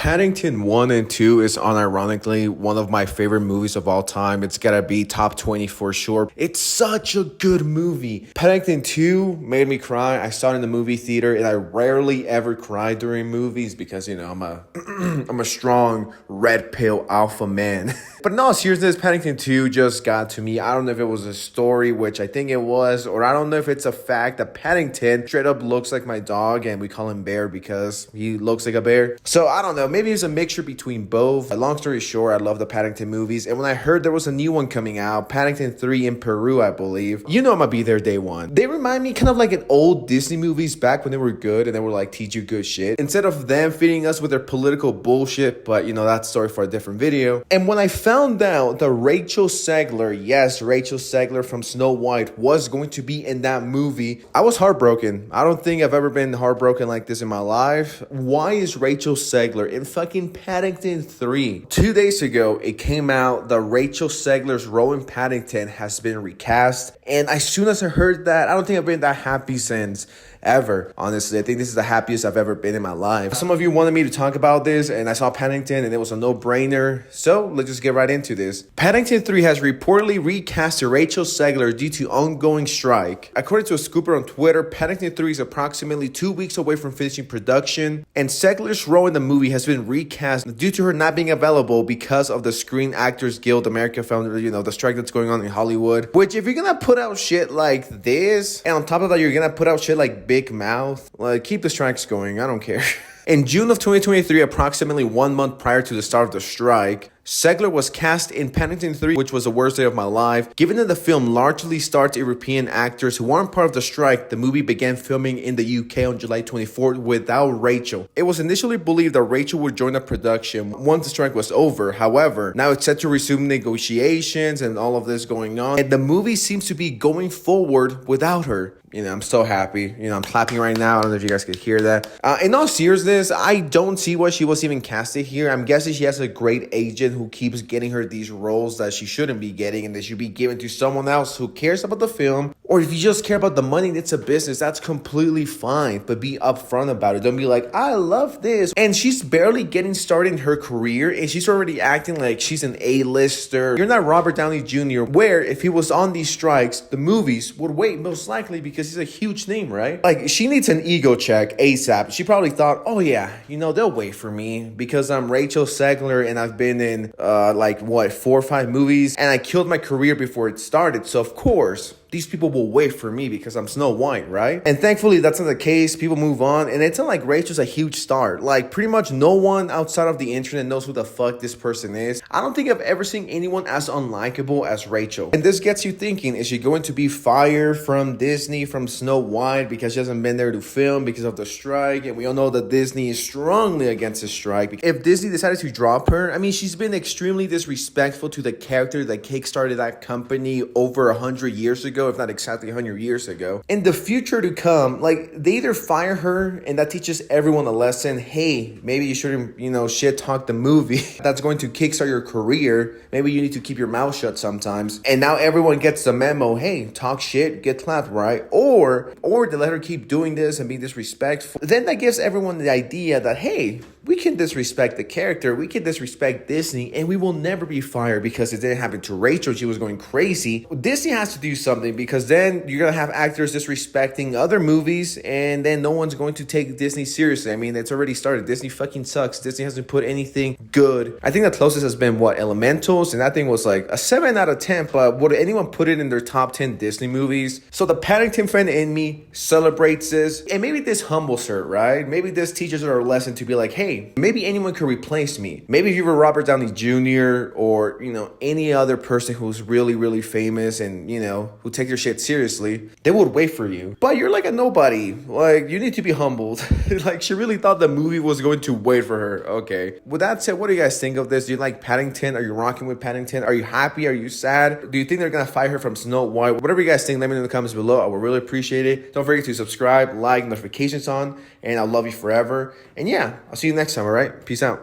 Paddington 1 and 2 is unironically one of my favorite movies of all time. It's gotta be top 20 for sure. It's such a good movie. Paddington 2 made me cry. I saw it in the movie theater and I rarely ever cry during movies because, I'm a I'm a strong red pill alpha man. But in all seriousness, Paddington 2 just got to me. I don't know if it was a story, which I think it was, or I don't know if it's a fact that Paddington straight up looks like my dog and we call him Bear because he looks like a bear. So I don't know, maybe it's a mixture between both. Long story short, I love the Paddington movies. And when I heard there was a new one coming out, Paddington 3 in Peru, I believe, I'm gonna be there day one. They remind me kind of like an old Disney movies back when they were good and they were like teach you good shit. Instead of them feeding us with their political bullshit, but that's a story for a different video. And when I found out that Rachel Zegler, yes, Rachel Zegler from Snow White was going to be in that movie, I was heartbroken. I don't think I've ever been heartbroken like this in my life. Why is Rachel Zegler in fucking Paddington 3? 2 days ago, it came out that Rachel Zegler's role in Paddington has been recast. And as soon as I heard that, I don't think I've been that happy since ever. Honestly, I think this is the happiest I've ever been in my life. Some of you wanted me to talk about this and I saw Paddington and it was a no-brainer. So let's just get right into this. Paddington 3 has reportedly recast Rachel Zegler due to ongoing strike. According to a scooper on Twitter, Paddington 3 is approximately 2 weeks away from finishing production and Zegler's role in the movie has been recast due to her not being available because of the Screen Actors Guild America found, the strike that's going on in Hollywood. Which if you're gonna put out shit like this and on top of that you're gonna put out shit like Big Mouth, like keep the strikes going, I don't care. In June of 2023, approximately 1 month prior to the start of the strike, Zegler was cast in Paddington 3, which was the worst day of my life. Given that the film largely stars European actors who aren't part of the strike, the movie began filming in the UK on July 24th without Rachel. It was initially believed that Rachel would join the production once the strike was over. However, now it's set to resume negotiations and all of this going on. And the movie seems to be going forward without her. I'm so happy. I'm clapping right now. I don't know if you guys could hear that. In all seriousness, I don't see why she was even casted here. I'm guessing she has a great agent who keeps getting her these roles that she shouldn't be getting and they should be given to someone else who cares about the film. Or if you just care about the money and it's a business, that's completely fine. But be upfront about it. Don't be like, I love this. And she's barely getting started in her career and she's already acting like she's an A-lister. You're not Robert Downey Jr., where if he was on these strikes, the movies would wait most likely because he's a huge name, right? Like, she needs an ego check ASAP. She probably thought, oh yeah, they'll wait for me because I'm Rachel Zegler and I've been in 4 or 5 movies and I killed my career before it started. So of course, these people will wait for me because I'm Snow White, right? And thankfully, that's not the case. People move on. And it's not like Rachel's a huge star. Like, pretty much no one outside of the internet knows who the fuck this person is. I don't think I've ever seen anyone as unlikable as Rachel. And this gets you thinking, is she going to be fired from Disney, from Snow White, because she hasn't been there to film because of the strike? And we all know that Disney is strongly against the strike. If Disney decided to drop her, she's been extremely disrespectful to the character that kickstarted that company over 100 years ago. If not exactly 100 years ago. In the future to come, they either fire her and that teaches everyone a lesson. Hey, maybe you shouldn't, shit talk the movie. That's going to kickstart your career. Maybe you need to keep your mouth shut sometimes. And now everyone gets the memo. Hey, talk shit, get clapped, right? Or they let her keep doing this and being disrespectful. Then that gives everyone the idea that, hey, we can disrespect the character, we can disrespect Disney, and we will never be fired because it didn't happen to Rachel. She was going crazy. Disney has to do something because then you're going to have actors disrespecting other movies and then no one's going to take Disney seriously. It's already started. Disney fucking sucks. Disney hasn't put anything good. I think the closest has been, Elementals? And that thing was like a 7 out of 10, but would anyone put it in their top 10 Disney movies? So the Paddington fan in me celebrates this, and maybe this humbles her, right? Maybe this teaches her a lesson to be like, hey, maybe anyone could replace me. Maybe if you were Robert Downey Jr. or, any other person who's really, really famous and, who take their shit seriously, they would wait for you. But you're like a nobody. You need to be humbled. She really thought the movie was going to wait for her. Okay. With that said, what do you guys think of this? Do you like Paddington? Are you rocking with Paddington? Are you happy? Are you sad? Do you think they're going to fire her from Snow White? Whatever you guys think, let me know in the comments below. I would really appreciate it. Don't forget to subscribe, like, notifications on, and I'll love you forever. And yeah, I'll see you next time, all right? Peace out.